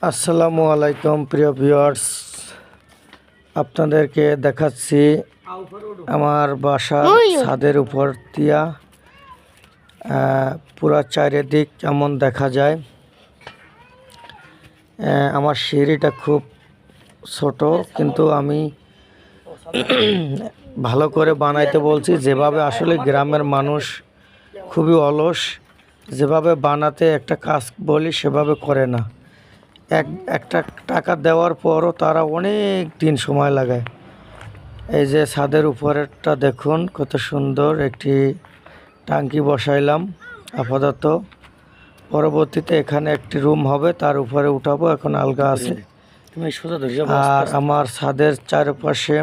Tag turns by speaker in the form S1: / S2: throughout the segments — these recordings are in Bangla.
S1: আসসালামু আলাইকুম প্রিয় ভিউয়ার্স, আপনাদেরকে দেখাচ্ছি আমার বাসার ছাদের উপর দিয়া পুরা চারিদিক কেমন দেখা যায়। আমার সিঁড়িটা খুব ছোট, কিন্তু আমি ভালো করে বানাইতে বলছি। যেভাবে আসলে গ্রামের মানুষ খুবই অলস, যেভাবে বানাতে একটা কাজ বলি সেভাবে করে না। একটা টাকা দেওয়ার পরও তারা অনেক দিন সময় লাগায়। এই যে ছাদের উপরেরটা দেখুন, কত সুন্দর একটি টাঙ্কি বসাইলাম আপাতত। পরবর্তীতে এখানে একটি রুম হবে, তার উপরে উঠাবো, এখন আলগা আছে। আর আমার ছাদের চারপাশে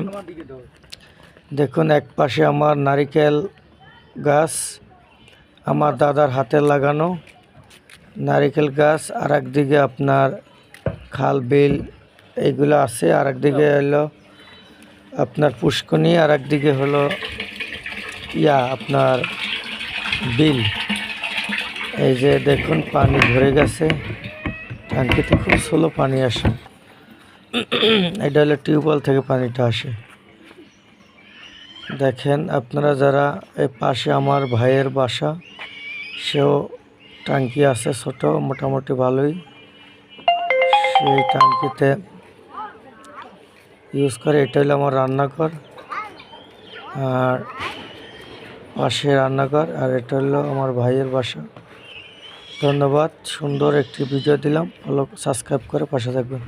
S1: দেখুন, এক পাশে আমার নারিকেল গাছ, আমার দাদার হাতে লাগানো নারিকেল গাছ, আর একদিকে আপনার খাল বিল এইগুলো আছে, আর একদিকে হলো আপনার পুষ্করণী, আর একদিকে হলো আপনার বিল। এই যে দেখুন, পানি ভরে গেছে, ট্যাঙ্কিতে খুব স্লো পানি আসে। এটা হলো টিউবওয়েল থেকে পানিটা আসে। দেখেন আপনারা যারা, এই পাশে আমার ভাইয়ের বাসা, সেও ট্যাঙ্কি আছে ছোট, মোটামুটি ভালোই। সেই ট্যাঙ্কিতে ইউজ করে। এটা হলো আমার রান্নাঘর, আর পাশে রান্নাঘর, আর এটা হলো আমার ভাইয়ের বাসা। ধন্যবাদ, সুন্দর একটি ভিডিও দিলাম। ভালো সাবস্ক্রাইব করে পাশে থাকবেন।